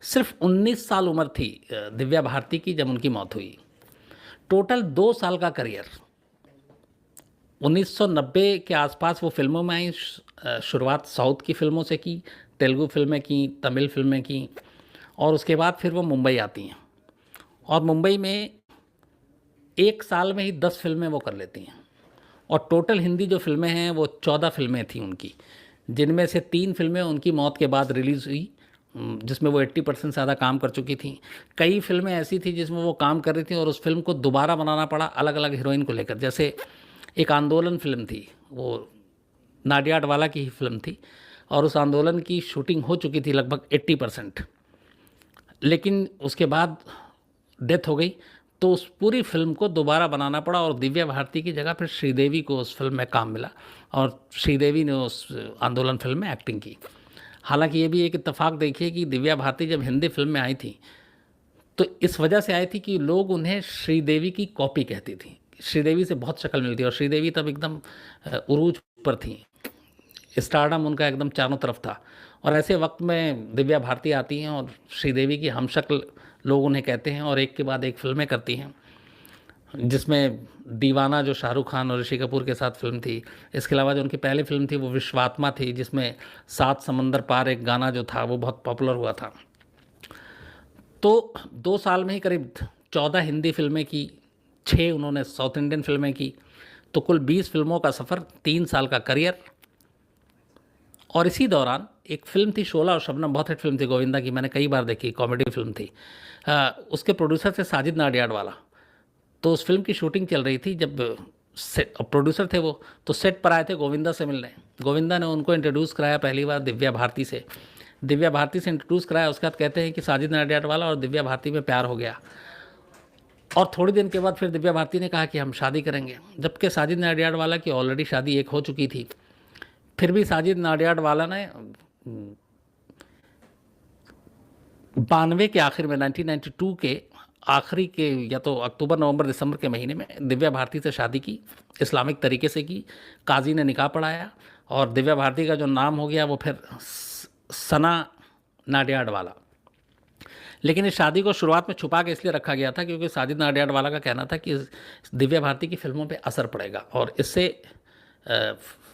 सिर्फ 19 साल उम्र थी दिव्या भारती की जब उनकी मौत हुई। टोटल 2 साल का करियर। 1990 के आसपास वो फिल्मों में आई। शुरुआत साउथ की फिल्मों से की, तेलुगु फिल्में की, तमिल फिल्में की, और उसके बाद फिर वो मुंबई आती हैं और मुंबई में 1 साल में ही 10 फिल्में वो कर लेती हैं। और टोटल हिंदी जो फिल्में हैं वो 14 फिल्में थी उनकी, जिनमें से 3 फिल्में उनकी मौत के बाद रिलीज़ हुई, जिसमें वो 80% ज़्यादा काम कर चुकी थी। कई फिल्में ऐसी थी जिसमें वो काम कर रही थी और उस फिल्म को दोबारा बनाना पड़ा अलग अलग हीरोइन को लेकर। जैसे एक आंदोलन फिल्म थी, वो नाडियाडवाला की ही फिल्म थी और उस आंदोलन की शूटिंग हो चुकी थी लगभग 80%, लेकिन उसके बाद डेथ हो गई, तो उस पूरी फिल्म को दोबारा बनाना पड़ा और दिव्या भारती की जगह फिर श्रीदेवी को उस फिल्म में काम मिला और श्रीदेवी ने उस आंदोलन फिल्म में एक्टिंग की। हालांकि ये भी एक इत्तेफाक देखिए कि दिव्या भारती जब हिंदी फिल्म में आई थी तो इस वजह से आई थी कि लोग उन्हें श्रीदेवी की कॉपी कहती थी। श्रीदेवी से बहुत शक्ल मिलती और श्रीदेवी तब एकदम उरूज पर थी, स्टारडम उनका एकदम चारों तरफ था। और ऐसे वक्त में दिव्या भारती आती हैं और श्रीदेवी की हमशक्ल लोग उन्हें कहते हैं और एक के बाद एक फिल्में करती हैं, जिसमें दीवाना जो शाहरुख खान और ऋषि कपूर के साथ फिल्म थी। इसके अलावा जो उनकी पहली फिल्म थी वो विश्वात्मा थी, जिसमें सात समंदर पार एक गाना जो था वो बहुत पॉपुलर हुआ था। तो 2 साल में ही करीब 14 हिंदी फिल्में की, 6 उन्होंने साउथ इंडियन फिल्में की, तो कुल 20 फिल्मों का सफ़र, 3 साल का करियर। और इसी दौरान एक फ़िल्म थी शोला और शबनम, बहुत हिट फिल्म थी गोविंदा की, मैंने कई बार देखी, कॉमेडी फिल्म थी। उसके प्रोड्यूसर थे साजिद नाडियाडवाला। तो उस फिल्म की शूटिंग चल रही थी, जब प्रोड्यूसर थे वो, तो सेट पर आए थे गोविंदा से मिलने। गोविंदा ने उनको इंट्रोड्यूस कराया पहली बार दिव्या भारती से। दिव्या भारती से इंट्रोड्यूस कराया, उसके बाद कहते हैं कि साजिद नाडियाडवाला और दिव्या भारती में प्यार हो गया। और थोड़ी दिन के बाद फिर दिव्या भारती ने कहा कि हम शादी करेंगे, जबकि साजिद नाडियाडवाला की ऑलरेडी शादी एक हो चुकी थी। फिर भी साजिद नाडियाडवाला ने 92 के आखिर में, 1992 के आखिरी के, या तो अक्टूबर नवंबर दिसंबर के महीने में दिव्या भारती से शादी की, इस्लामिक तरीके से की। काजी ने निकाह पढ़ाया और दिव्या भारती का जो नाम हो गया वो फिर सना नाडियाडवाला। लेकिन इस शादी को शुरुआत में छुपा के इसलिए रखा गया था क्योंकि साजिद नाडियाडवाला का कहना था कि दिव्या भारती की फिल्मों पे असर पड़ेगा और इससे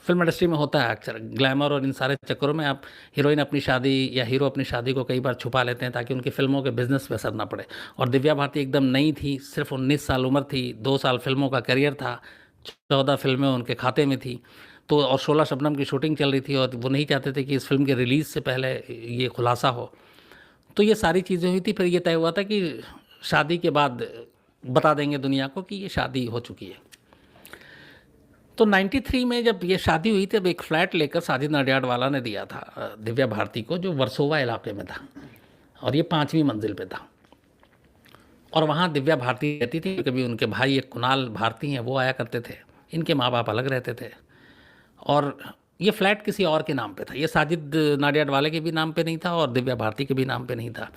फिल्म इंडस्ट्री में होता है अक्सर, ग्लैमर और इन सारे चक्करों में आप हीरोइन अपनी शादी या हीरो अपनी शादी को कई बार छुपा लेते हैं ताकि उनकी फिल्मों के बिजनेस पे असर ना पड़े। और दिव्या भारती एकदम नई थी, सिर्फ 19 साल उम्र थी, 2 साल फिल्मों का करियर था, 14 फिल्में उनके खाते में थी। तो और शोला शबनम की शूटिंग चल रही थी और वो नहीं चाहते थे कि इस फिल्म के रिलीज़ से पहले ये खुलासा हो। तो ये सारी चीज़ें हुई थी। फिर ये तय हुआ था कि शादी के बाद बता देंगे दुनिया को कि ये शादी हो चुकी है। तो 93 में जब ये शादी हुई तब एक फ्लैट लेकर साजिद नाडियाडवाला ने दिया था दिव्या भारती को, जो वर्सोवा इलाके में था और ये 5वीं मंजिल पे था। और वहाँ दिव्या भारती रहती थी। कभी उनके भाई एक कुणाल भारती हैं वो आया करते थे, इनके माँ बाप अलग रहते थे। और ये फ्लैट किसी और के नाम पे था, ये साजिद नाडियाडवाले के भी नाम पे नहीं था और दिव्या भारती के भी नाम पे नहीं था।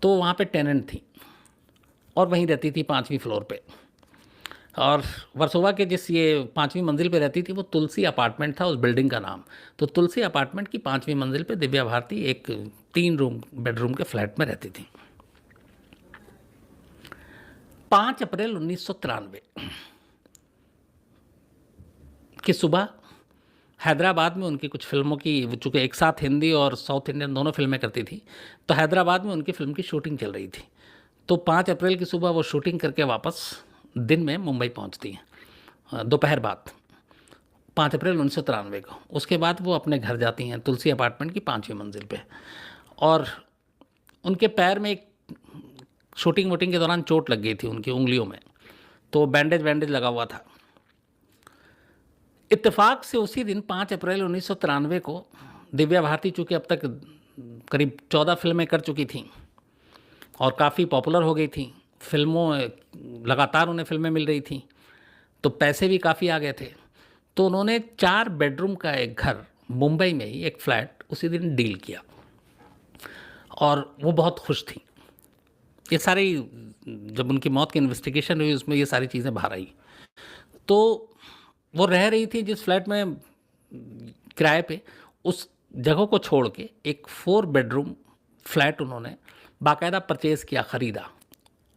तो वहाँ पे टेनेंट थी और वहीं रहती थी 5वीं फ्लोर पे। और वर्सोवा के जिस ये 5वीं मंजिल पे रहती थी वो तुलसी अपार्टमेंट था उस बिल्डिंग का नाम। तो तुलसी अपार्टमेंट की 5वीं मंजिल पे दिव्या भारती एक 3 बेडरूम के फ्लैट में रहती थी। 5 अप्रैल 1993 की सुबह हैदराबाद में उनकी कुछ फिल्मों की, चूँकि एक साथ हिंदी और साउथ इंडियन दोनों फिल्में करती थी, तो हैदराबाद में उनकी फ़िल्म की शूटिंग चल रही थी। तो 5 अप्रैल की सुबह वो शूटिंग करके वापस दिन में मुंबई पहुंचती हैं, दोपहर बाद, 5 अप्रैल 1993 को। उसके बाद वो अपने घर जाती हैं तुलसी अपार्टमेंट की 5वीं मंजिल पे। और उनके पैर में एक शूटिंग वूटिंग के दौरान चोट लग गई थी उनकी उंगलियों में, तो बैंडेज वैंडेज लगा हुआ था। इत्तेफाक से उसी दिन 5 अप्रैल 1993 को दिव्या भारती चूँकि अब तक करीब 14 फिल्में कर चुकी थीं और काफ़ी पॉपुलर हो गई थी, फिल्मों लगातार उन्हें फिल्में मिल रही थी, तो पैसे भी काफ़ी आ गए थे। तो उन्होंने 4 बेडरूम का एक घर मुंबई में ही, एक फ्लैट उसी दिन डील किया और वो बहुत खुश थी। ये सारी, जब उनकी मौत की इन्वेस्टिगेशन हुई उसमें ये सारी चीज़ें बाहर आई। तो वो रह रही थी जिस फ्लैट में किराए पे, उस जगह को छोड़ के एक 4 बेडरूम फ्लैट उन्होंने बाकायदा परचेज़ किया, ख़रीदा,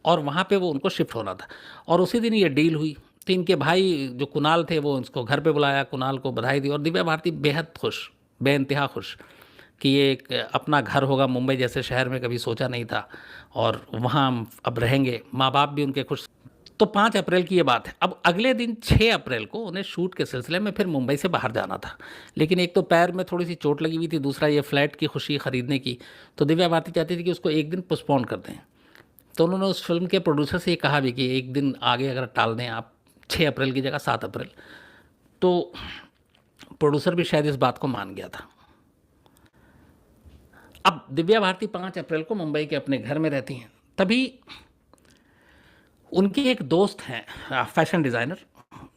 और वहाँ पे वो उनको शिफ्ट होना था। और उसी दिन ये डील हुई। तो इनके भाई जो कुणाल थे वो उसको घर पे बुलाया, कुणाल को बधाई दी, और दिव्या भारती बेहद खुश, बेइंतहा खुश कि ये एक अपना घर होगा मुंबई जैसे शहर में, कभी सोचा नहीं था, और वहाँ हम अब रहेंगे। माँ बाप भी उनके खुश। तो 5 अप्रैल की ये बात है। अब अगले दिन 6 अप्रैल को उन्हें शूट के सिलसिले में फिर मुंबई से बाहर जाना था, लेकिन एक तो पैर में थोड़ी सी चोट लगी हुई थी, दूसरा ये फ्लैट की खुशी खरीदने की। तो दिव्या भारती चाहती थी कि उसको एक दिन पोस्टपोन कर दें। तो उन्होंने उस फिल्म के प्रोड्यूसर से ये कहा भी कि एक दिन आगे अगर टाल दें आप, 6 अप्रैल की जगह 7 अप्रैल। तो प्रोड्यूसर भी शायद इस बात को मान गया था। अब दिव्या भारती 5 अप्रैल को मुंबई के अपने घर में रहती हैं। तभी उनकी एक दोस्त हैं, फैशन डिज़ाइनर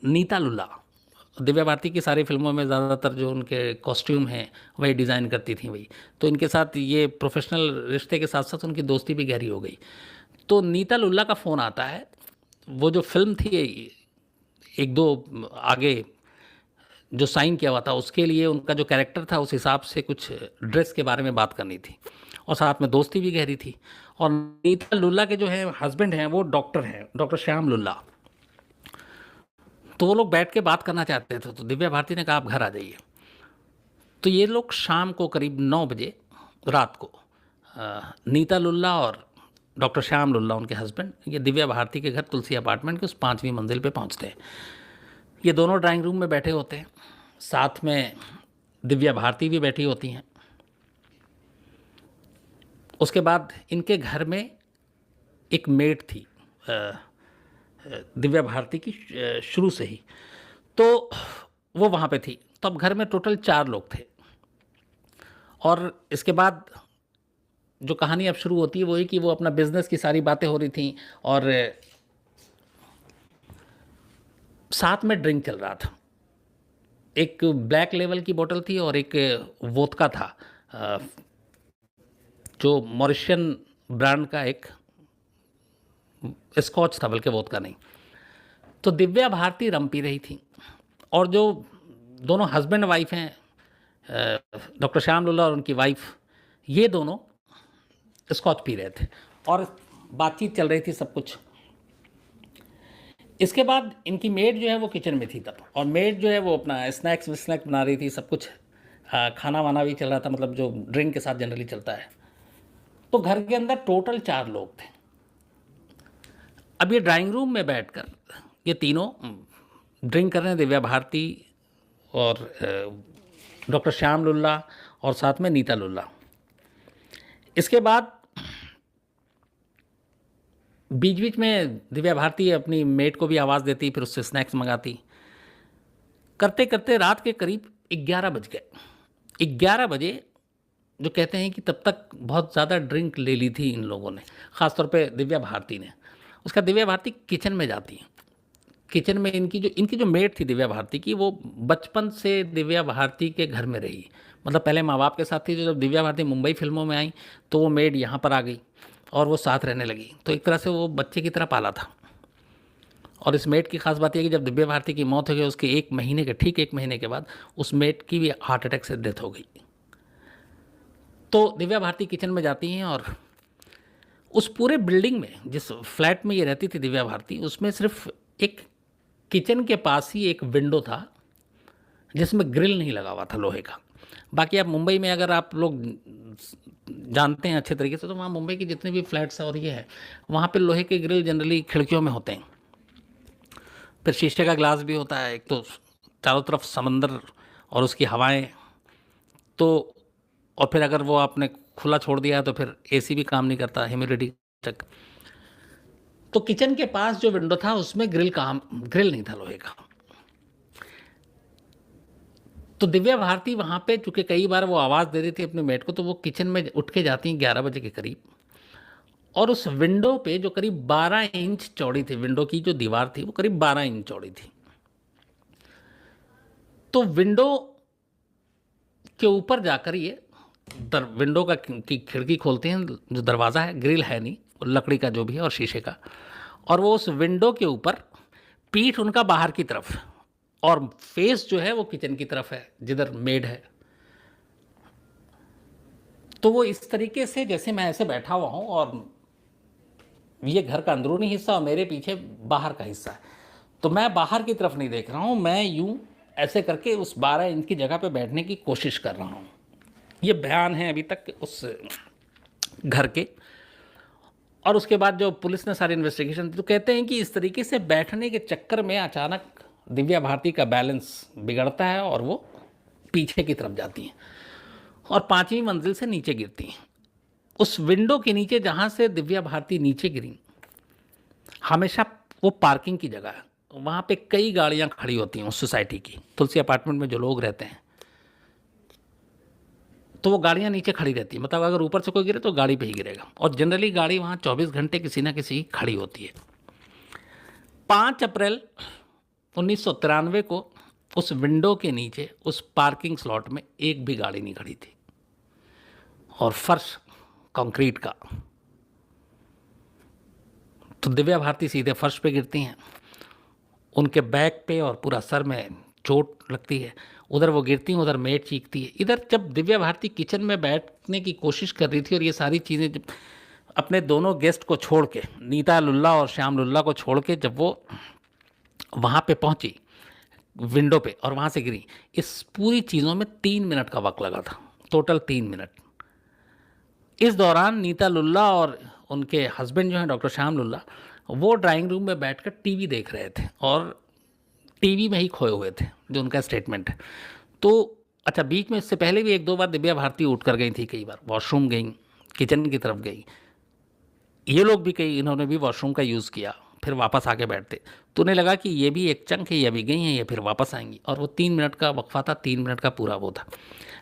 नीता लुल्ला। दिव्या भारती की सारी फिल्मों में ज़्यादातर जो उनके कॉस्ट्यूम हैं वही डिज़ाइन करती थी वही। तो इनके साथ ये प्रोफेशनल रिश्ते के साथ साथ उनकी दोस्ती भी गहरी हो गई। तो नीता लुल्ला का फ़ोन आता है। वो जो फिल्म थी एक दो आगे जो साइन किया हुआ था, उसके लिए उनका जो कैरेक्टर था उस हिसाब से कुछ ड्रेस के बारे में बात करनी थी, और साथ में दोस्ती भी गहरी थी। और नीता लुल्ला के जो है हस्बैंड हैं वो डॉक्टर हैं, डॉक्टर श्याम लुल्ला। तो वो लोग बैठ के बात करना चाहते थे। तो दिव्या भारती ने कहा आप घर आ जाइए। तो ये लोग शाम को करीब 9 बजे रात को नीता लुल्ला और डॉक्टर श्याम लुल्ला उनके हस्बैंड, ये दिव्या भारती के घर तुलसी अपार्टमेंट के उस 5वीं मंजिल पे पहुंचते हैं। ये दोनों ड्राइंग रूम में बैठे होते हैं, साथ में दिव्या भारती भी बैठी होती हैं। उसके बाद इनके घर में एक मेड थी दिव्या भारती की शुरू से ही, तो वो वहाँ पे थी। तो अब घर में टोटल 4 लोग थे। और इसके बाद जो कहानी अब शुरू होती है वो है कि वो अपना बिजनेस की सारी बातें हो रही थी, और साथ में ड्रिंक चल रहा था। एक ब्लैक लेवल की बोतल थी और एक वोदका था, जो मॉरिशियन ब्रांड का एक स्कॉच था, बल्कि वोदका नहीं। तो दिव्या भारती रम पी रही थी, और जो दोनों हस्बैंड वाइफ हैं, डॉक्टर श्याम लुल्ला और उनकी वाइफ, ये दोनों स्कॉच पी रहे थे और बातचीत चल रही थी सब कुछ। इसके बाद इनकी मेड जो है वो किचन में थी तब, और मेड जो है वो अपना स्नैक्स विस्नैक्स बना रही थी, सब कुछ खाना वाना भी चल रहा था, मतलब जो ड्रिंक के साथ जनरली चलता है। तो घर के अंदर टोटल 4 लोग थे। अब ये ड्राइंग रूम में बैठकर ये तीनों ड्रिंक कर रहे हैं, दिव्या भारती और डॉक्टर श्याम लुल्ला और साथ में नीता लुल्ला। इसके बाद बीच बीच में दिव्या भारती अपनी मेट को भी आवाज़ देती, फिर उससे स्नैक्स मंगाती। करते करते रात के करीब 11 बज गए। 11 बजे जो कहते हैं कि तब तक बहुत ज़्यादा ड्रिंक ले ली थी इन लोगों ने, ख़ासतौर पे दिव्या भारती ने। उसका दिव्या भारती किचन में जाती हैं। किचन में इनकी जो मेट थी दिव्या भारती की, वो बचपन से दिव्या भारती के घर में रही। मतलब पहले माँ बाप के साथ थी, जो जब दिव्या भारती मुंबई फिल्मों में आई तो वो मेड यहाँ पर आ गई और वो साथ रहने लगी। तो एक तरह से वो बच्चे की तरह पाला था। और इस मेड की खास बात यह कि जब दिव्या भारती की मौत हो गई उसके 1 महीने के, ठीक 1 महीने के बाद उस मेड की भी हार्ट अटैक से डेथ हो गई। तो दिव्या भारती किचन में जाती हैं, और उस पूरे बिल्डिंग में, जिस फ्लैट में ये रहती थी दिव्या भारती, उसमें सिर्फ एक किचन के पास ही एक विंडो था जिसमें ग्रिल नहीं लगा हुआ था लोहे का। बाकी आप मुंबई में अगर आप लोग जानते हैं अच्छे तरीके से, तो वहाँ मुंबई की जितने भी फ्लैट्स हैं और ये है, वहाँ पे लोहे के ग्रिल जनरली खिड़कियों में होते हैं, फिर शीशे का ग्लास भी होता है। एक तो चारों तरफ समंदर और उसकी हवाएं, तो और फिर अगर वो आपने खुला छोड़ दिया है तो फिर एसी भी काम नहीं करता, ह्यूमिडिटी तक। तो किचन के पास जो विंडो था उसमें ग्रिल नहीं था लोहे का। तो दिव्या भारती वहाँ पे चूँकि कई बार वो आवाज़ दे रही थी अपने मेट को, तो वो किचन में उठ के जाती हैं 11 बजे के करीब, और उस विंडो पे जो करीब 12 इंच चौड़ी थी, विंडो की जो दीवार थी वो करीब 12 इंच चौड़ी थी। तो विंडो के ऊपर जाकर ये विंडो की खिड़की खोलते हैं, जो दरवाज़ा है, ग्रिल है नहीं, लकड़ी का जो भी है और शीशे का, और वो उस विंडो के ऊपर पीठ उनका बाहर की तरफ और फेस जो है वो किचन की तरफ है जिधर मेड है। तो वो इस तरीके से, जैसे मैं ऐसे बैठा हुआ हूँ और ये घर का अंदरूनी हिस्सा और मेरे पीछे बाहर का हिस्सा है, तो मैं बाहर की तरफ नहीं देख रहा हूँ, मैं यूँ ऐसे करके उस 12 इंच की जगह पे बैठने की कोशिश कर रहा हूँ। ये बयान है अभी तक उस घर के। और उसके बाद जो पुलिस ने सारी इन्वेस्टिगेशन, तो कहते हैं कि इस तरीके से बैठने के चक्कर में अचानक दिव्या भारती का बैलेंस बिगड़ता है और वो पीछे की तरफ जाती हैं और 5वीं मंजिल से नीचे गिरती हैं। उस विंडो के नीचे जहाँ से दिव्या भारती नीचे गिरी, हमेशा वो पार्किंग की जगह है, वहाँ पे कई गाड़ियाँ खड़ी होती हैं उस सोसाइटी की, तुलसी अपार्टमेंट में जो लोग रहते हैं, तो वो गाड़ियाँ नीचे खड़ी रहती है, मतलब अगर ऊपर से कोई गिरे तो गाड़ी पे ही गिरेगा, और जनरली गाड़ी वहाँ 24 घंटे किसी ना किसी खड़ी होती है। 5 अप्रैल 1993 को उस विंडो के नीचे उस पार्किंग स्लॉट में एक भी गाड़ी नहीं खड़ी थी और फर्श कंक्रीट का। तो दिव्या भारती सीधे फर्श पे गिरती हैं, उनके बैक पे और पूरा सर में चोट लगती है, उधर वो गिरती हैं, उधर मेट चीखती है। इधर जब दिव्या भारती किचन में बैठने की कोशिश कर रही थी और ये सारी चीज़ें जब अपने दोनों गेस्ट को छोड़ के, नीता लुल्ला और श्याम लुल्ला को छोड़ के, जब वो वहाँ पे पहुँची विंडो पे और वहाँ से गिरी, इस पूरी चीज़ों में 3 मिनट का वक्त लगा था, टोटल 3 मिनट। इस दौरान नीता लुल्ला और उनके हस्बैंड जो हैं डॉक्टर श्याम लुल्ला, वो ड्राइंग रूम में बैठकर टीवी देख रहे थे और टीवी में ही खोए हुए थे, जो उनका स्टेटमेंट है। तो अच्छा, बीच में इससे पहले भी 1-2 बार दिव्या भारती उठ कर गई थी, कई बार वॉशरूम गई, किचन की तरफ गई, ये लोग भी कई, इन्होंने भी वॉशरूम का यूज़ किया, फिर वापस आके बैठते। तो उन्हें लगा कि ये भी एक चंक है, ये अभी गई हैं, ये फिर वापस आएंगी, और वो 3 मिनट का वक्फा था, 3 मिनट का पूरा वो था।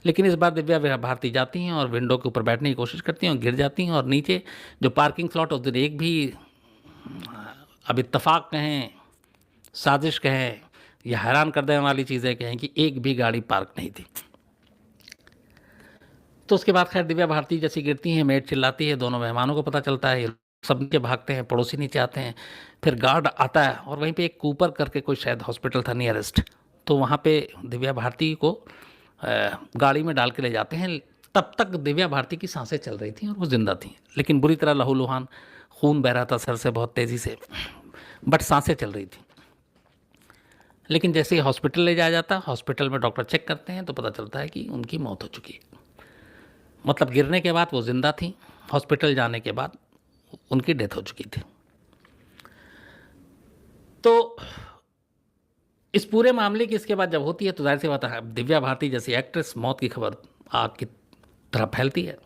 लेकिन इस बार दिव्या भारती जाती हैं और विंडो के ऊपर बैठने की कोशिश करती हैं और गिर जाती हैं, और नीचे जो पार्किंग स्लॉट, उस दिन एक भी, अब इत्तेफाक कहें, साजिश कहें, या हैरान कर देने वाली चीज़ें कहें, कि एक भी गाड़ी पार्क नहीं थी। तो उसके बाद खैर दिव्या भारती जैसी गिरती हैं, मेड चिल्लाती है, दोनों मेहमानों को पता चलता है, ये सब नीचे भागते हैं, पड़ोसी नीचे आते हैं, फिर गार्ड आता है, और वहीं पे एक कूपर करके कोई शायद हॉस्पिटल था नियरेस्ट, तो वहाँ पे दिव्या भारती को गाड़ी में डाल के ले जाते हैं। तब तक दिव्या भारती की सांसें चल रही थी और वो जिंदा थी, लेकिन बुरी तरह लहूलुहान, खून बह रहा था सर से बहुत तेज़ी से, बट सांसें चल रही थी। लेकिन जैसे ही हॉस्पिटल ले जाया जाता, हॉस्पिटल में डॉक्टर चेक करते हैं तो पता चलता है कि उनकी मौत हो चुकी है। मतलब गिरने के बाद वो ज़िंदा थी, हॉस्पिटल जाने के बाद उनकी डेथ हो चुकी थी। तो इस पूरे मामले की इसके बाद जब होती है, तो जाहिर सी बात है, दिव्या भारती जैसी एक्ट्रेस, मौत की खबर आग की तरह फैलती है।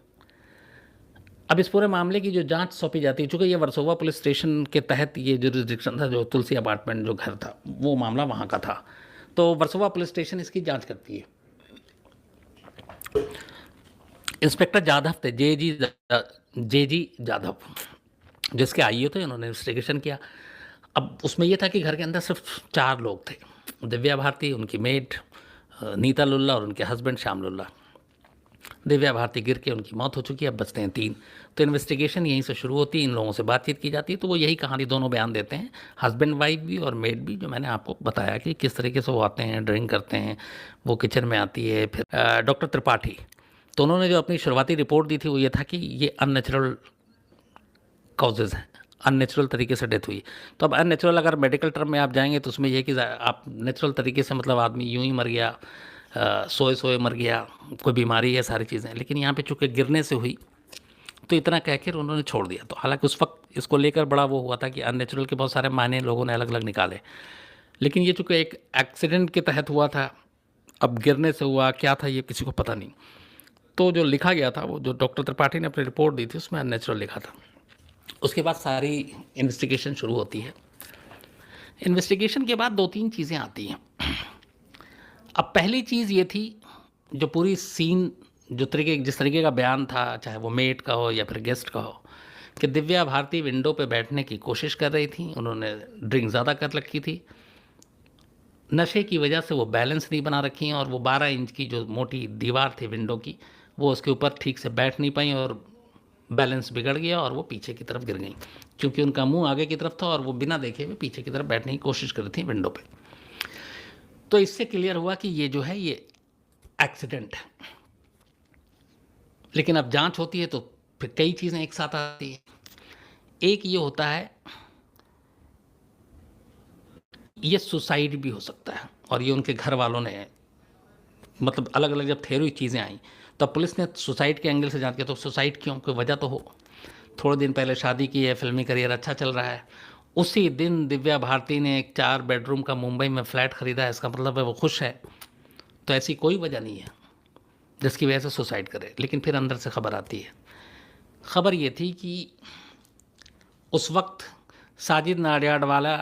अब इस पूरे मामले की जो जांच सौंपी जाती है, चूँकि ये वर्सोवा पुलिस स्टेशन के तहत ये जुरिस्डिक्शन था, जो तुलसी अपार्टमेंट जो घर था, वो मामला वहाँ का था, तो वर्सोवा पुलिस स्टेशन इसकी जांच करती है। इंस्पेक्टर जाधव थे, जे जी जाधव, जिसके आईए थे, उन्होंने इन्वेस्टिगेशन किया। अब उसमें यह था कि घर के अंदर सिर्फ 4 लोग थे, दिव्या भारती, उनकी मेड नीता लुल्ला और उनके हस्बैंड श्याम लुल्ला। दिव्या भारती गिर के उनकी मौत हो चुकी है, अब बचते हैं 3। तो इन्वेस्टिगेशन यहीं से शुरू होती है, इन लोगों से बातचीत की जाती है, तो वो यही कहानी दोनों बयान देते हैं, हस्बैंड वाइफ भी और मेड भी, जो मैंने आपको बताया कि किस तरीके से वो आते हैं, ड्रिंक करते हैं, वो किचन में आती है। फिर डॉक्टर त्रिपाठी, तो उन्होंने जो अपनी शुरुआती रिपोर्ट दी थी वो ये था कि ये अननेचुरल कॉजेज़ हैं, अननेचुरल तरीके से डेथ हुई। तो अब अननेचुरल अगर मेडिकल टर्म में आप जाएंगे तो उसमें यह कि आप नेचुरल तरीके से, मतलब आदमी यूं ही मर गया, सोए सोए मर गया, कोई बीमारी है, सारी चीज़ें। लेकिन यहाँ पे चूँकि गिरने से हुई, तो इतना कह कर उन्होंने छोड़ दिया। तो हालांकि उस वक्त इसको लेकर बड़ा वो हुआ था कि अननेचुरल के बहुत सारे मायने लोगों ने अलग अलग निकाले, लेकिन ये चूँकि एक एक्सीडेंट के तहत हुआ था, अब गिरने से हुआ क्या था ये किसी को पता नहीं। तो जो लिखा गया था, वो जो डॉक्टर त्रिपाठी ने अपनी रिपोर्ट दी थी, उसमें अननेचुरल लिखा था। उसके बाद सारी इन्वेस्टिगेशन शुरू होती है। इन्वेस्टिगेशन के बाद 2-3 चीज़ें आती हैं। अब पहली चीज़ ये थी, जो पूरी सीन, जिस तरीके का बयान था, चाहे वो मेड का हो या फिर गेस्ट का हो, कि दिव्या भारती विंडो पे बैठने की कोशिश कर रही थी, उन्होंने ड्रिंक ज़्यादा कर रखी थी, नशे की वजह से वो बैलेंस नहीं बना रखी हैं, और वो 12 इंच की जो मोटी दीवार थी विंडो की, वो उसके ऊपर ठीक से बैठ नहीं पाई और बैलेंस बिगड़ गया और वो पीछे की तरफ गिर गई, क्योंकि उनका मुंह आगे की तरफ था और वो बिना देखे हुए पीछे की तरफ बैठने की कोशिश कर रही थी विंडो पे। तो इससे क्लियर हुआ कि ये जो है ये एक्सीडेंट है। लेकिन अब जांच होती है तो फिर कई चीज़ें एक साथ आती हैं। एक ये होता है, ये सुसाइड भी हो सकता है, और ये उनके घर वालों ने, मतलब अलग अलग जब थ्योरी चीज़ें आई, तब पुलिस ने सुसाइड के एंगल से जांच किया। तो सुसाइड क्यों, कोई वजह तो हो। थोड़े दिन पहले शादी की है, फिल्मी करियर अच्छा चल रहा है, उसी दिन दिव्या भारती ने एक 4 बेडरूम का मुंबई में फ्लैट खरीदा है, इसका मतलब है वो खुश है। तो ऐसी कोई वजह नहीं है जिसकी वजह से सुसाइड करे। लेकिन फिर अंदर से खबर आती है। खबर ये थी कि उस वक्त साजिद नाडियाडवाला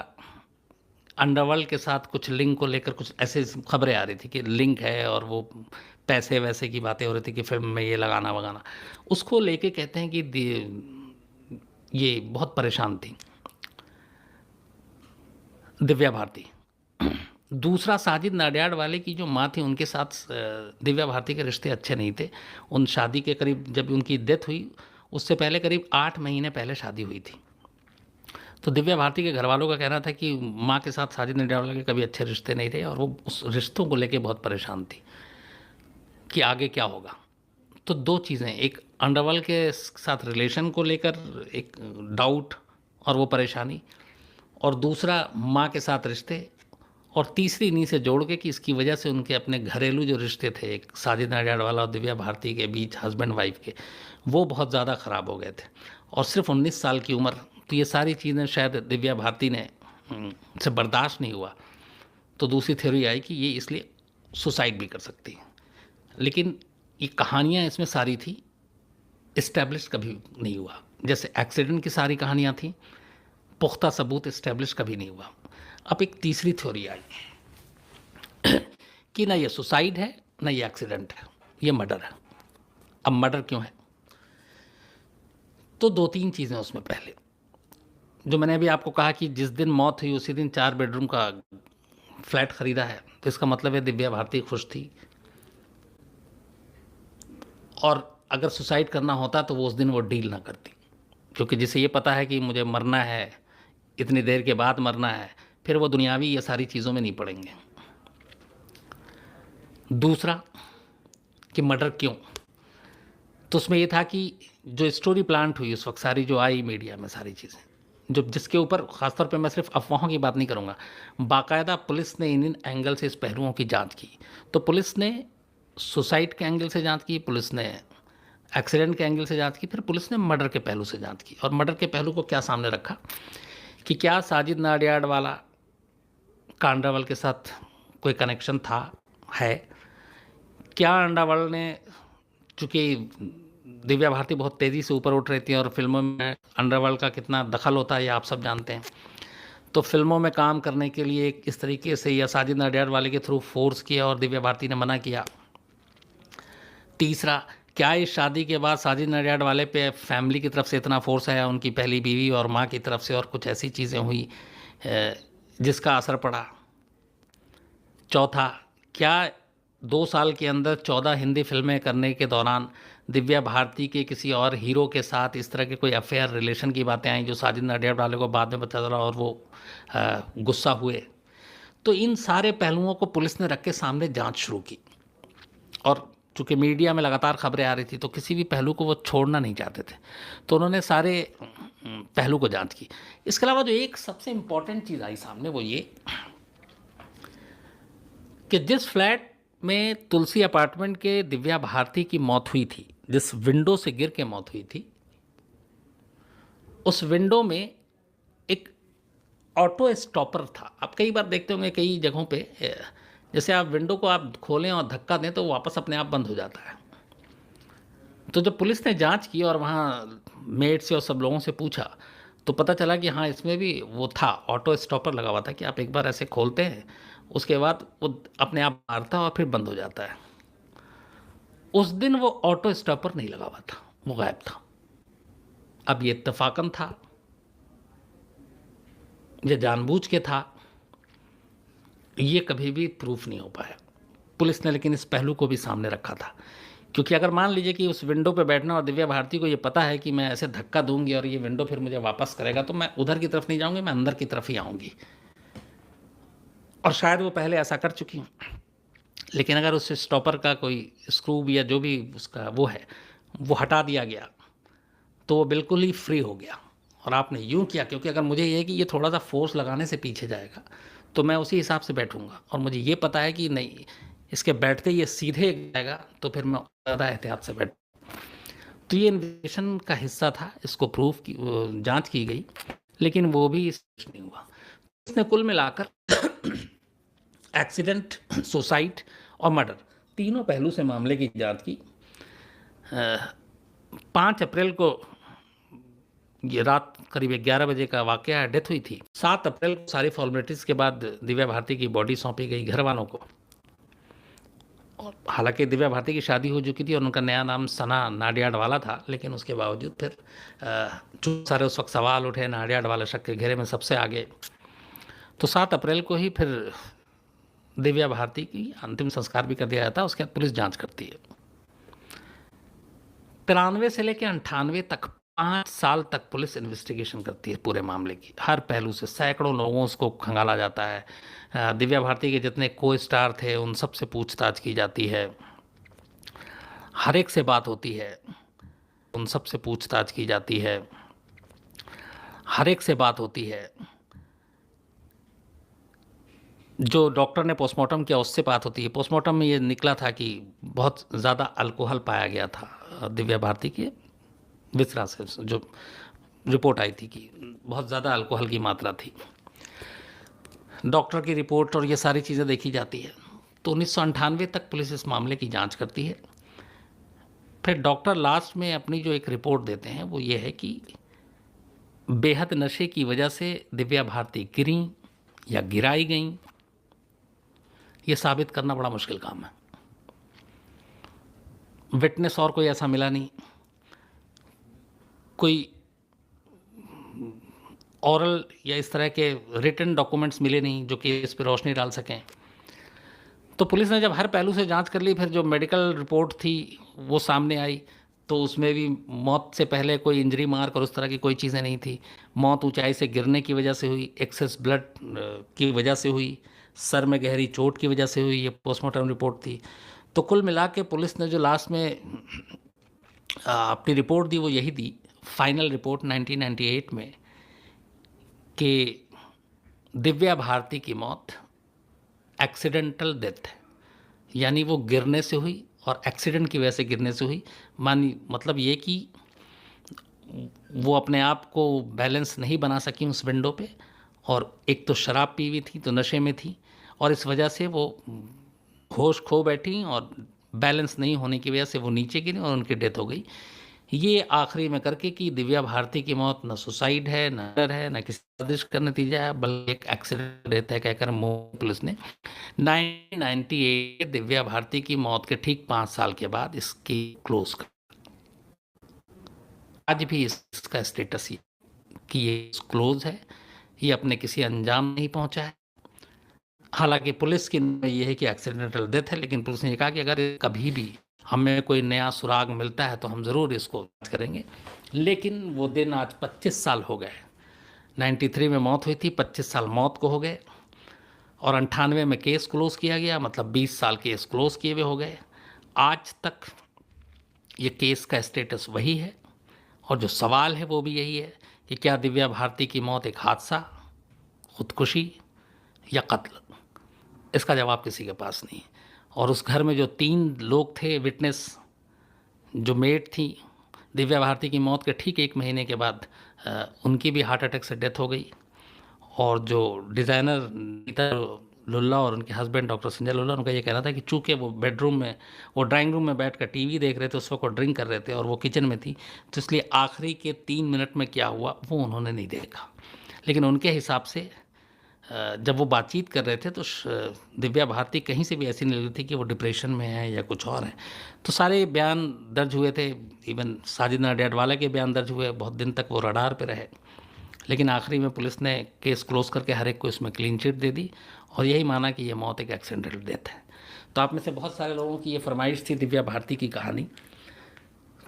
अंडरवर्ल्ड के साथ कुछ लिंक को लेकर कुछ ऐसे खबरें आ रही थी कि लिंक है, और वो पैसे वैसे की बातें हो रही थी कि फिल्म में ये लगाना वगाना। उसको लेके कहते हैं कि ये बहुत परेशान थी दिव्या भारती। दूसरा, साजिद नाडियाड वाले की जो माँ थी, उनके साथ दिव्या भारती के रिश्ते अच्छे नहीं थे। उन शादी के करीब, जब उनकी डेथ हुई उससे पहले करीब 8 महीने पहले शादी हुई थी। तो दिव्या भारती के घर वालों का कहना था कि माँ के साथ साजिद नाडियाडवाला के कभी अच्छे रिश्ते नहीं रहे, और वो उस रिश्तों को लेके बहुत परेशान थी कि आगे क्या होगा। तो दो चीज़ें, एक अंडरवर्ल्ड के साथ रिलेशन को लेकर एक डाउट और वो परेशानी, और दूसरा माँ के साथ रिश्ते, और तीसरी इन्हीं से जोड़ के कि इसकी वजह से उनके अपने घरेलू जो रिश्ते थे, एक साजिद नाडियाडवाला और दिव्या भारती के बीच, हस्बैंड वाइफ के, वो बहुत ज़्यादा ख़राब हो गए थे। और सिर्फ 19 साल की उम्र। तो ये सारी चीज़ें शायद दिव्या भारती ने से बर्दाश्त नहीं हुआ। तो दूसरी थ्योरी आई कि ये इसलिए सुसाइड भी कर सकती है। लेकिन ये कहानियाँ इसमें सारी थी, इस्टेब्लिश कभी नहीं हुआ। जैसे एक्सीडेंट की सारी कहानियाँ थी, पुख्ता सबूत इस्टेब्लिश कभी नहीं हुआ। अब एक तीसरी थ्योरी आई कि ना ये सुसाइड है, ना ये एक्सीडेंट है, ये मर्डर है। अब मर्डर क्यों है? तो 2-3 चीज़ें उसमें। पहले, जो मैंने अभी आपको कहा कि जिस दिन मौत हुई उसी दिन 4 बेडरूम का फ्लैट खरीदा है, तो इसका मतलब है दिव्या भारती खुश थी। और अगर सुसाइड करना होता तो वो उस दिन वो डील ना करती, क्योंकि जिसे ये पता है कि मुझे मरना है, इतनी देर के बाद मरना है, फिर वो दुनियावी ये सारी चीज़ों में नहीं पड़ेंगे। दूसरा, कि मर्डर क्यों, तो उसमें ये था कि जो स्टोरी प्लांट हुई उस वक्त सारी, जो आई मीडिया में सारी चीज़ें, जो जिसके ऊपर ख़ासतौर पे मैं सिर्फ अफवाहों की बात नहीं करूँगा, बाकायदा पुलिस ने इन एंगल से इस पहलुओं की जांच की। तो पुलिस ने सुसाइड के एंगल से जांच की, पुलिस ने एक्सीडेंट के एंगल से जांच की, फिर पुलिस ने मर्डर के पहलू से जांच की। और मर्डर के पहलू को क्या सामने रखा कि क्या साजिद नाडियाडवाला का अंडरवर्ल्ड के साथ कोई कनेक्शन था, है। क्या अंडरवर्ल्ड ने, चूँकि दिव्या भारती बहुत तेज़ी से ऊपर उठ रही थी और फिल्मों में अंडरवर्ल्ड का कितना दखल होता है ये आप सब जानते हैं, तो फिल्मों में काम करने के लिए इस तरीके से या साजिद नाडियाडवाले के थ्रू फोर्स किया और दिव्या भारती ने मना किया। तीसरा, क्या इस शादी के बाद साजिद नाडियाडवाले पे फैमिली की तरफ से इतना फोर्स आया, उनकी पहली बीवी और माँ की तरफ से, और कुछ ऐसी चीज़ें हुई जिसका असर पड़ा। चौथा, क्या 2 साल के अंदर 14 हिंदी फिल्में करने के दौरान दिव्या भारती के किसी और हीरो के साथ इस तरह के कोई अफेयर, रिलेशन की बातें आई जो साजिद नाडियाडवाले को बाद में पता चला और वो गुस्सा हुए। तो इन सारे पहलुओं को पुलिस ने रख के सामने जांच शुरू की, और चूँकि मीडिया में लगातार खबरें आ रही थी तो किसी भी पहलू को वो छोड़ना नहीं चाहते थे, तो उन्होंने सारे पहलू को जांच की। इसके अलावा जो एक सबसे इम्पॉर्टेंट चीज़ आई सामने वो ये कि जिस फ्लैट में तुलसी अपार्टमेंट के दिव्या भारती की मौत हुई थी, जिस विंडो से गिर के मौत हुई थी, उस विंडो में एक ऑटो स्टॉपर था। आप कई बार देखते होंगे कई जगहों पे, जैसे आप विंडो को आप खोलें और धक्का दें तो वापस अपने आप बंद हो जाता है। तो जब पुलिस ने जांच की और वहाँ मेड से और सब लोगों से पूछा तो पता चला कि हाँ, इसमें भी वो था, ऑटो स्टॉपर लगा हुआ था कि आप एक बार ऐसे खोलते हैं उसके बाद वो अपने आप मारता है और फिर बंद हो जाता है। उस दिन वो ऑटो स्टॉपर नहीं लगा हुआ था, वो गायब था। अब ये इत्तेफाकन था, ये जानबूझ के था, ये कभी भी प्रूफ नहीं हो पाया। पुलिस ने लेकिन इस पहलू को भी सामने रखा था, क्योंकि अगर मान लीजिए कि उस विंडो पे बैठना और दिव्या भारती को ये पता है कि मैं ऐसे धक्का दूंगी और ये विंडो फिर मुझे वापस करेगा, तो मैं उधर की तरफ नहीं जाऊंगी, मैं अंदर की तरफ ही आऊंगी। और शायद वो पहले ऐसा कर चुकी हूँ। लेकिन अगर उस स्टॉपर का कोई स्क्रू या जो भी उसका वो है, वो हटा दिया गया, तो वो बिल्कुल ही फ्री हो गया। और आपने यूँ किया, क्योंकि अगर मुझे ये है कि ये थोड़ा-सा फ़ोर्स लगाने से पीछे जाएगा, तो मैं उसी हिसाब से बैठूँगा, और मुझे ये पता है कि नहीं, इसके बैठते ही ये सीधे जाएगा, तो फिर मैं ज़्यादा एहतियात से बैठ। तो ये इन्वेस्टिगेशन का हिस्सा था, इसको जाँच की गई, लेकिन वो भी कुछ नहीं हुआ। इसने कुल मिलाकर एक्सीडेंट, सुसाइड और मर्डर, तीनों पहलू से मामले की जाँच की। 5 अप्रैल को ये रात करीब 11 बजे का वाक़या है, डेथ हुई थी। 7 अप्रैल को सारी फ़ॉर्मेलिटीज़ के बाद दिव्या भारती की बॉडी सौंपी गई घरवालों को। और हालाँकि दिव्या भारती की शादी हो चुकी थी और उनका नया नाम सना नाडियाडवाला था, लेकिन उसके बावजूद फिर जो सारे उस वक़्त सवाल उठे, नाडियाडवाला शक के घेरे में सबसे आगे। तो 7 अप्रैल को ही फिर दिव्या भारती की अंतिम संस्कार भी कर दिया जाता है, उसके बाद पुलिस जाँच करती है। 93 से लेके 98 तक 5 साल तक पुलिस इन्वेस्टिगेशन करती है पूरे मामले की, हर पहलू से। सैकड़ों लोगों को खंगाला जाता है। दिव्या भारती के जितने को स्टार थे उन सब से पूछताछ की जाती है, हर एक से बात होती है, उन सब से पूछताछ की जाती है, हर एक से बात होती है। जो डॉक्टर ने पोस्टमार्टम किया उससे बात होती है। पोस्टमार्टम में ये निकला था कि बहुत ज़्यादा अल्कोहल पाया गया था दिव्या भारती के विसरा से, जो रिपोर्ट आई थी कि बहुत ज़्यादा अल्कोहल की मात्रा थी। डॉक्टर की रिपोर्ट और ये सारी चीज़ें देखी जाती है। तो 1998 तक पुलिस इस मामले की जांच करती है। फिर डॉक्टर लास्ट में अपनी जो एक रिपोर्ट देते हैं वो ये है कि बेहद नशे की वजह से दिव्या भारती गिरी या गिराई गई, ये साबित करना बड़ा मुश्किल काम है। विटनेस और कोई ऐसा मिला नहीं, कोई ऑरल या इस तरह के रिटन डॉक्यूमेंट्स मिले नहीं जो केस पे रोशनी डाल सकें। तो पुलिस ने जब हर पहलू से जांच कर ली, फिर जो मेडिकल रिपोर्ट थी वो सामने आई, तो उसमें भी मौत से पहले कोई इंजरी मार्क और उस तरह की कोई चीज़ें नहीं थी। मौत ऊंचाई से गिरने की वजह से हुई, एक्सेस ब्लड की वजह से हुई, सर में गहरी चोट की वजह से हुई, ये पोस्टमार्टम रिपोर्ट थी। तो कुल मिला के पुलिस ने जो लास्ट में अपनी रिपोर्ट दी वो यही दी, फाइनल रिपोर्ट 1998 में, कि दिव्या भारती की मौत एक्सीडेंटल डेथ है, यानी वो गिरने से हुई और एक्सीडेंट की वजह से गिरने से हुई। मतलब ये कि वो अपने आप को बैलेंस नहीं बना सकी उस विंडो पे, और एक तो शराब पी हुई थी, तो नशे में थी, और इस वजह से वो होश खो बैठी और बैलेंस नहीं होने की वजह से वो नीचे गिरी और उनकी डेथ हो गई। ये आखिरी में करके कि दिव्या भारती की मौत न सुसाइड है, न मर्डर है, न किसी साजिश का नतीजा है, बल्कि एक एक्सीडेंट डेथ है कहकर पुलिस ने 1998 दिव्या भारती की मौत के ठीक 5 साल के बाद इसकी क्लोज कर। आज भी इसका स्टेटस ये कि ये क्लोज है, ये अपने किसी अंजाम नहीं पहुंचा है। हालांकि पुलिस की ये है कि एक्सीडेंटल डेथ है, लेकिन पुलिस ने कहा कि अगर कभी भी हमें कोई नया सुराग मिलता है तो हम ज़रूर इसको करेंगे। लेकिन वो दिन आज 25 साल हो गए। 93 में मौत हुई थी, 25 साल मौत को हो गए, और 98 में केस क्लोज़ किया गया, मतलब 20 साल केस क्लोज़ किए हुए हो गए। आज तक ये केस का स्टेटस वही है, और जो सवाल है वो भी यही है कि क्या दिव्या भारती की मौत एक हादसा, खुदकुशी या कत्ल? इसका जवाब किसी के पास नहीं। और उस घर में जो 3 लोग थे विटनेस, जो मेड थी, दिव्या भारती की मौत के ठीक 1 महीने के बाद उनकी भी हार्ट अटैक से डेथ हो गई। और जो डिज़ाइनर नीता लुल्ला और उनके हस्बैंड डॉक्टर संजय लुल्ला, उनका ये कहना था कि चूँकि वो ड्राइंग रूम में बैठकर टीवी देख रहे थे, उस वक्त वो ड्रिंक कर रहे थे और वो किचन में थी, तो इसलिए आखिरी के 3 मिनट में क्या हुआ वो उन्होंने नहीं देखा। लेकिन उनके हिसाब से जब वो बातचीत कर रहे थे तो दिव्या भारती कहीं से भी ऐसी नहीं लग रही थी कि वो डिप्रेशन में है या कुछ और है। तो सारे बयान दर्ज हुए थे, इवन साजिद नाडियाडवाला के बयान दर्ज हुए, बहुत दिन तक वो रडार पे रहे, लेकिन आखिरी में पुलिस ने केस क्लोज करके हर एक को इसमें क्लीन चिट दे दी और यही माना कि ये मौत एक एक्सीडेंटल डेथ है। तो आप में से बहुत सारे लोगों की ये फरमाइश थी दिव्या भारती की कहानी।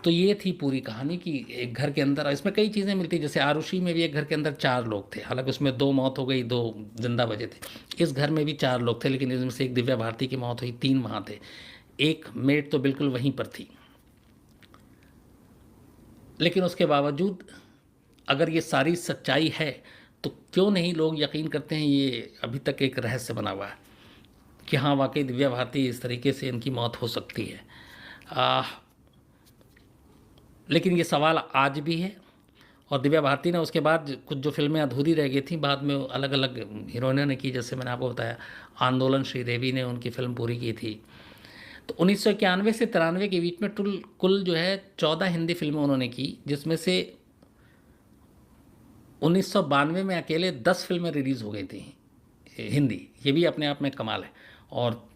तो ये थी पूरी कहानी कि एक घर के अंदर, इसमें कई चीज़ें मिलती, जैसे आरुषि में भी एक घर के अंदर 4 लोग थे, हालांकि उसमें 2 मौत हो गई, 2 जिंदा बचे थे। इस घर में भी 4 लोग थे, लेकिन इसमें से एक दिव्या भारती की मौत हुई, 3 वहाँ थे। एक मेड तो बिल्कुल वहीं पर थी। लेकिन उसके बावजूद अगर ये सारी सच्चाई है तो क्यों नहीं लोग यकीन करते हैं ये अभी तक एक रहस्य बना हुआ है कि हाँ वाकई दिव्या भारती इस तरीके से इनकी मौत हो सकती है। आ, लेकिन ये सवाल आज भी है। और दिव्या भारती ने उसके बाद कुछ जो फिल्में अधूरी रह गई थी बाद में अलग अलग हीरोइनों ने की, जैसे मैंने आपको बताया आंदोलन श्रीदेवी ने उनकी फिल्म पूरी की थी। तो 1991 से 93 के बीच में कुल जो है 14 हिंदी फिल्में उन्होंने की, जिसमें से 1992 में अकेले 10 फिल्में रिलीज़ हो गई थी हिंदी। ये भी अपने आप में कमाल है। और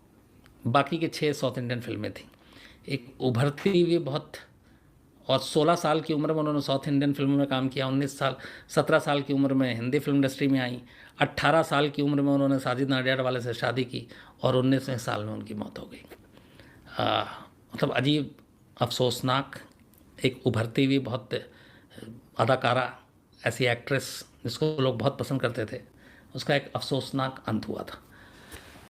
बाकी के 6 साउथ इंडियन फिल्में थीं। एक उभरती हुई बहुत, और 16 साल की उम्र में उन्होंने साउथ इंडियन फिल्मों में काम किया। 17 साल की उम्र में हिंदी फिल्म इंडस्ट्री में आई। 18 साल की उम्र में उन्होंने साजिद नाडियाडवाले से शादी की और 19वें साल में उनकी मौत हो गई। मतलब अजीब, अफसोसनाक, एक उभरती हुई बहुत अदाकारा, ऐसी एक्ट्रेस जिसको लोग बहुत पसंद करते थे, उसका एक अफसोसनाक अंत हुआ था।